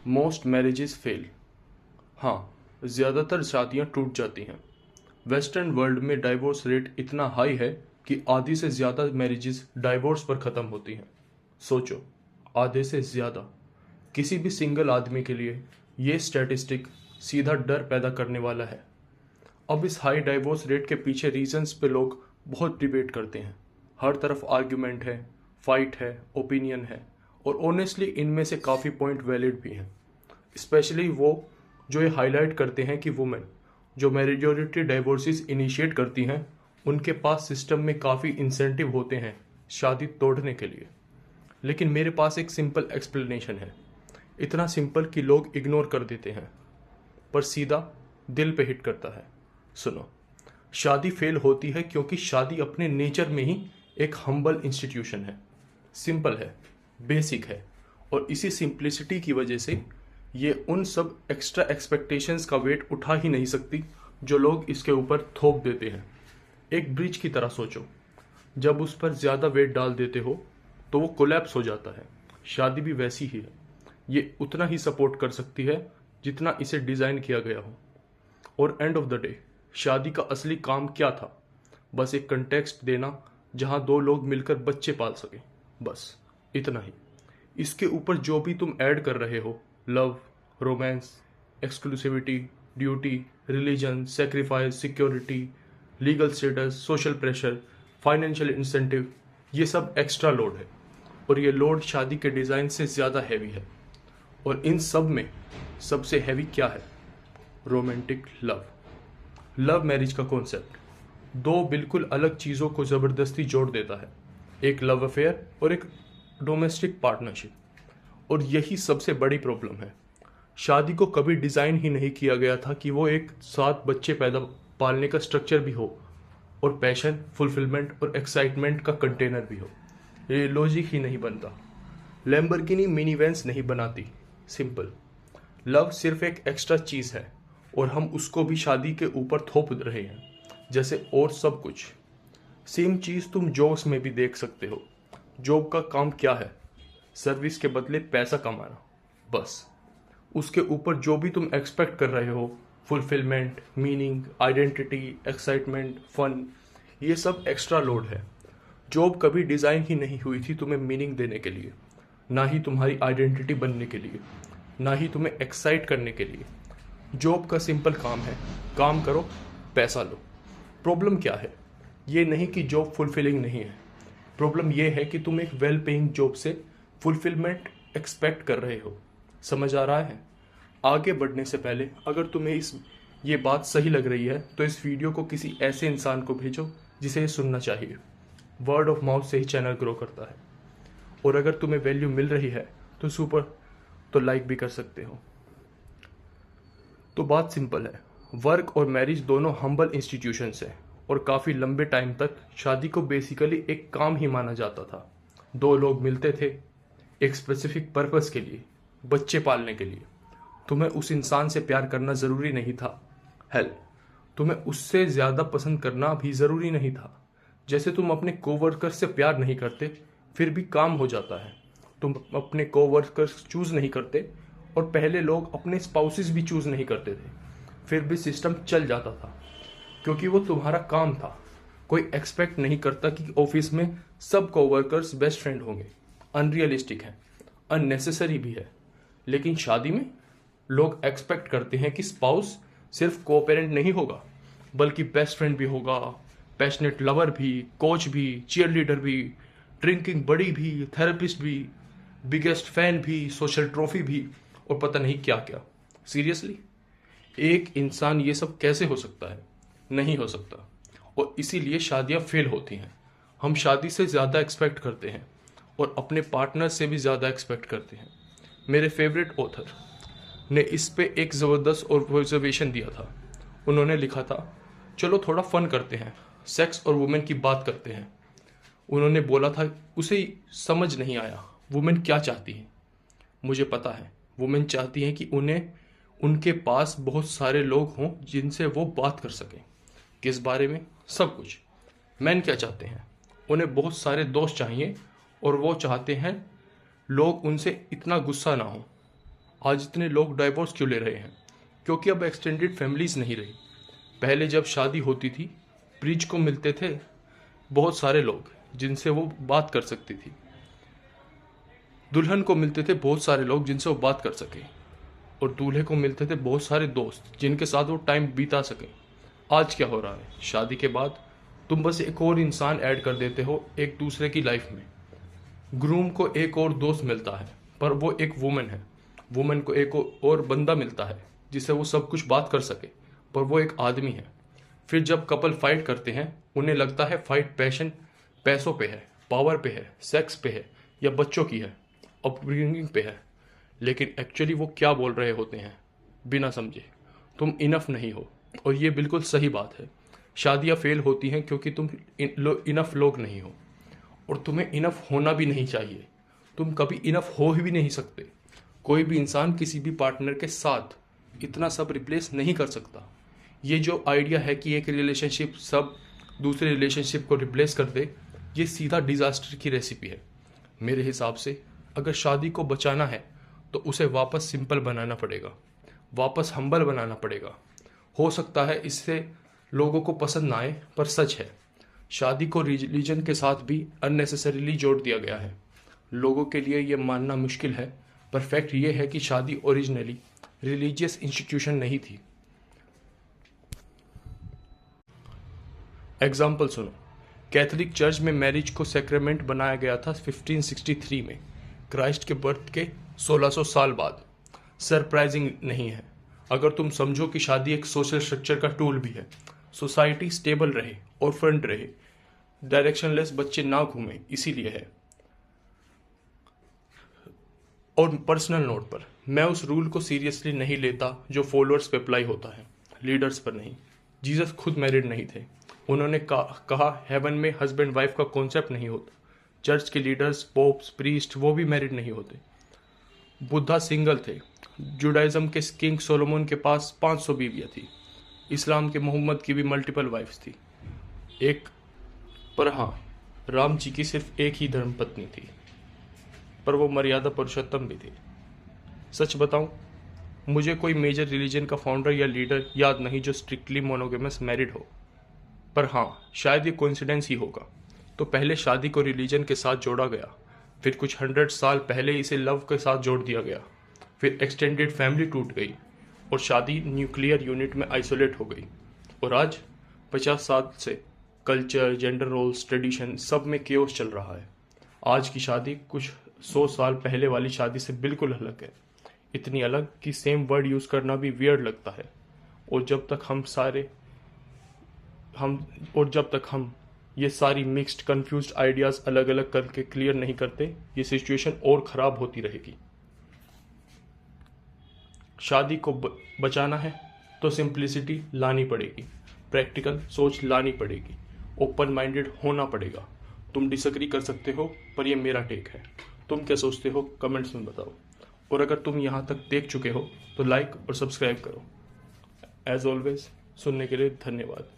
Most marriages fail. हाँ, ज़्यादातर शादियाँ टूट जाती हैं। वेस्टर्न वर्ल्ड में डाइवोर्स रेट इतना हाई है कि आधी से ज़्यादा मैरिजेस डाइवोर्स पर ख़त्म होती हैं। सोचो, आधे से ज़्यादा। किसी भी सिंगल आदमी के लिए ये स्टैटिस्टिक सीधा डर पैदा करने वाला है। अब इस हाई डाइवोर्स रेट के पीछे रीजंस पे लोग बहुत डिबेट करते हैं। हर तरफ आर्ग्यूमेंट है, फाइट है, ओपिनियन है, और ऑनेस्टली इनमें से काफ़ी पॉइंट वैलिड भी हैं। स्पेशली वो जो ये हाईलाइट करते हैं कि वुमेन जो मेजॉरिटी डाइवोर्सेस इनिशिएट करती हैं, उनके पास सिस्टम में काफ़ी इंसेंटिव होते हैं शादी तोड़ने के लिए। लेकिन मेरे पास एक सिंपल एक्सप्लेनेशन है, इतना सिंपल कि लोग इग्नोर कर देते हैं, पर सीधा दिल पे हिट करता है। सुनो, शादी फेल होती है क्योंकि शादी अपने नेचर में ही एक हम्बल इंस्टीट्यूशन है। सिंपल है, बेसिक है, और इसी सिंप्लिसिटी की वजह से ये उन सब एक्स्ट्रा एक्सपेक्टेशंस का वेट उठा ही नहीं सकती जो लोग इसके ऊपर थोप देते हैं। एक ब्रिज की तरह सोचो, जब उस पर ज़्यादा वेट डाल देते हो तो वो कोलैप्स हो जाता है। शादी भी वैसी ही है, ये उतना ही सपोर्ट कर सकती है जितना इसे डिज़ाइन किया गया हो। और एंड ऑफ द डे शादी का असली काम क्या था? बस एक कंटेक्स्ट देना जहां दो लोग मिलकर बच्चे पाल सकें, बस इतना ही। इसके ऊपर जो भी तुम ऐड कर रहे हो, love, romance, exclusivity, duty, religion, sacrifice, security, legal status, social pressure, financial incentive, ये सब एक्स्ट्रा लोड है, और ये लोड शादी के डिज़ाइन से ज़्यादा हैवी है। और इन सब में सबसे हैवी क्या है? Romantic love. लव मैरिज का कॉन्सेप्ट दो बिल्कुल अलग चीज़ों को ज़बरदस्ती जोड़ देता है, एक लव अफेयर और एक डोमेस्टिक पार्टनरशिप। और यही सबसे बड़ी प्रॉब्लम है। शादी को कभी डिज़ाइन ही नहीं किया गया था कि वो एक साथ बच्चे पैदा पालने का स्ट्रक्चर भी हो, और पैशन, फुलफिलमेंट और एक्साइटमेंट का कंटेनर भी हो। ये लॉजिक ही नहीं बनता। लैम्बोर्गिनी मिनी वैन्स नहीं बनाती। सिंपल, लव सिर्फ एक एक्स्ट्रा चीज़ है, और हम उसको भी शादी के ऊपर थोप रहे हैं जैसे और सब कुछ। सेम चीज़ तुम जॉब्स में भी देख सकते हो। जॉब का काम क्या है? सर्विस के बदले पैसा कमाना, बस। उसके ऊपर जो भी तुम एक्सपेक्ट कर रहे हो, fulfilment, meaning, identity, excitement, fun, ये सब एक्स्ट्रा लोड है। जॉब कभी डिज़ाइन ही नहीं हुई थी तुम्हें मीनिंग देने के लिए, ना ही तुम्हारी आइडेंटिटी बनने के लिए, ना ही तुम्हें एक्साइट करने के लिए। जॉब का सिंपल काम है, काम करो, पैसा लो। प्रॉब्लम क्या है? ये नहीं कि जॉब फुलफिलिंग नहीं है। प्रॉब्लम ये है कि तुम एक वेल पेइंग जॉब से फुलफिलमेंट एक्सपेक्ट कर रहे हो। समझ आ रहा है? आगे बढ़ने से पहले अगर तुम्हें ये बात सही लग रही है तो इस वीडियो को किसी ऐसे इंसान को भेजो जिसे ये सुनना चाहिए। वर्ड ऑफ माउथ से ही चैनल ग्रो करता है। और अगर तुम्हें वैल्यू मिल रही है तो सुपर, तो लाइक भी कर सकते हो। तो बात सिंपल है, वर्क और मैरिज दोनों हम्बल इंस्टीट्यूशंस हैं, और काफ़ी लंबे टाइम तक शादी को बेसिकली एक काम ही माना जाता था। दो लोग मिलते थे एक स्पेसिफिक पर्पस के लिए, बच्चे पालने के लिए। तुम्हें उस इंसान से प्यार करना ज़रूरी नहीं था। हेल, तुम्हें उससे ज़्यादा पसंद करना भी ज़रूरी नहीं था। जैसे तुम अपने कोवर्कर से प्यार नहीं करते, फिर भी काम हो जाता है। तुम अपने कोवर्कर्स चूज़ नहीं करते, और पहले लोग अपने स्पाउसेस भी चूज़ नहीं करते थे, फिर भी सिस्टम चल जाता था, क्योंकि वो तुम्हारा काम था। कोई एक्सपेक्ट नहीं करता कि ऑफिस में सब कोवर्कर्स बेस्ट फ्रेंड होंगे। अनरियलिस्टिक है, अननेसेसरी भी है। लेकिन शादी में लोग एक्सपेक्ट करते हैं कि स्पाउस सिर्फ को पेरेंट नहीं होगा, बल्कि बेस्ट फ्रेंड भी होगा, पैशनेट लवर भी, कोच भी, चीयर लीडर भी, ड्रिंकिंग बडी भी, थेरेपिस्ट भी, बिगेस्ट फैन भी, सोशल ट्रॉफी भी, और पता नहीं क्या क्या। सीरियसली, एक इंसान ये सब कैसे हो सकता है? नहीं हो सकता। और इसीलिए शादियां फेल होती हैं। हम शादी से ज़्यादा एक्सपेक्ट करते हैं, और अपने पार्टनर से भी ज़्यादा एक्सपेक्ट करते हैं। मेरे फेवरेट ऑथर ने इस पे एक ज़बरदस्त ऑब्जर्वेशन दिया था। उन्होंने लिखा था, चलो थोड़ा फन करते हैं, सेक्स और वुमेन की बात करते हैं। उन्होंने बोला था उसे समझ नहीं आया वुमेन क्या चाहती है। मुझे पता है, वुमेन चाहती हैं कि उन्हें उनके पास बहुत सारे लोग हों जिनसे वो बात कर सकें। किस बारे में? सब कुछ। मैन क्या चाहते हैं? उन्हें बहुत सारे दोस्त चाहिए, और वो चाहते हैं लोग उनसे इतना गुस्सा ना हो। आज इतने लोग डाइवोर्स क्यों ले रहे हैं? क्योंकि अब एक्सटेंडेड फैमिलीज नहीं रही। पहले जब शादी होती थी, ब्रिज को मिलते थे बहुत सारे लोग जिनसे वो बात कर सकती थी। दुल्हन को मिलते थे बहुत सारे लोग जिनसे वो बात कर सके, और दूल्हे को मिलते थे बहुत सारे दोस्त जिनके साथ वो टाइम बिता सके। आज क्या हो रहा है? शादी के बाद तुम बस एक और इंसान ऐड कर देते हो एक दूसरे की लाइफ में। ग्रूम को एक और दोस्त मिलता है, पर वो एक वुमन है। वुमन को एक और बंदा मिलता है जिससे वो सब कुछ बात कर सके, पर वो एक आदमी है। फिर जब कपल फाइट करते हैं, उन्हें लगता है फाइट पैशन पैसों पे है, पावर पे है, सेक्स पे है, या बच्चों की है, अपब्रिंगिंग पे है। लेकिन एक्चुअली वो क्या बोल रहे होते हैं बिना समझे? तुम इनफ नहीं हो। और ये बिल्कुल सही बात है। शादियां फेल होती हैं क्योंकि तुम इनफ लोग नहीं हो, और तुम्हें इनफ होना भी नहीं चाहिए। तुम कभी इनफ हो ही भी नहीं सकते। कोई भी इंसान किसी भी पार्टनर के साथ इतना सब रिप्लेस नहीं कर सकता। ये जो आइडिया है कि एक रिलेशनशिप सब दूसरे रिलेशनशिप को रिप्लेस कर दे, ये सीधा डिजास्टर की रेसिपी है। मेरे हिसाब से अगर शादी को बचाना है तो उसे वापस सिंपल बनाना पड़ेगा, वापस हम्बल बनाना पड़ेगा। हो सकता है इससे लोगों को पसंद ना आए, पर सच है, शादी को रिलीजन के साथ भी अननेसेसरीली जोड़ दिया गया है। लोगों के लिए यह मानना मुश्किल है, पर फैक्ट ये है कि शादी ओरिजिनली रिलीजियस इंस्टीट्यूशन नहीं थी। एग्जाम्पल सुनो। कैथोलिक चर्च में मैरिज को सैक्रेमेंट बनाया गया था 1563 में, क्राइस्ट के बर्थ के 1600 साल बाद। सरप्राइजिंग नहीं है अगर तुम समझो कि शादी एक सोशल स्ट्रक्चर का टूल भी है। सोसाइटी स्टेबल रहे और फ्रंट रहे, डायरेक्शनलेस बच्चे ना घूमे, इसीलिए है। और पर्सनल नोट पर, मैं उस रूल को सीरियसली नहीं लेता जो फॉलोअर्स पे अप्लाई होता है, लीडर्स पर नहीं। जीसस खुद मैरिड नहीं थे। उन्होंने कहा हेवन में हस्बैंड वाइफ का कॉन्सेप्ट नहीं होता। चर्च के लीडर्स, पोप्स, प्रीस्ट, वो भी मैरिड नहीं होते। बुद्धा सिंगल थे। जुडाइज्म के किंग सोलोमन के पास 500 बीवियां थी। इस्लाम के मोहम्मद की भी मल्टीपल वाइफ्स थी। पर हाँ, राम जी की सिर्फ एक ही धर्म पत्नी थी, पर वो मर्यादा पुरुषोत्तम भी थी। सच बताऊं, मुझे कोई मेजर रिलीजन का फाउंडर या लीडर याद नहीं जो स्ट्रिक्टली मोनोगेमस मैरिड हो। पर हाँ, शायद ये कोइंसिडेंस ही होगा। तो पहले शादी को रिलीजन के साथ जोड़ा गया, फिर कुछ 100 साल पहले इसे लव के साथ जोड़ दिया गया, फिर एक्सटेंडेड फैमिली टूट गई और शादी न्यूक्लियर यूनिट में आइसोलेट हो गई। और आज 50 साल से कल्चर, जेंडर रोल्स, ट्रेडिशन सब में केओस चल रहा है। आज की शादी कुछ 100 साल पहले वाली शादी से बिल्कुल अलग है। इतनी अलग कि सेम वर्ड यूज़ करना भी वियर्ड लगता है। और जब तक हम ये सारी मिक्स्ड कंफ्यूज्ड आइडियाज़ अलग अलग करके क्लियर नहीं करते, ये सिचुएशन और ख़राब होती रहेगी। शादी को बचाना है तो सिंप्लिसिटी लानी पड़ेगी, प्रैक्टिकल सोच लानी पड़ेगी, ओपन माइंडेड होना पड़ेगा। तुम डिसएग्री कर सकते हो, पर ये मेरा टेक है। तुम क्या सोचते हो कमेंट्स में बताओ। और अगर तुम यहाँ तक देख चुके हो तो लाइक और सब्सक्राइब करो। एज ऑलवेज सुनने के लिए धन्यवाद।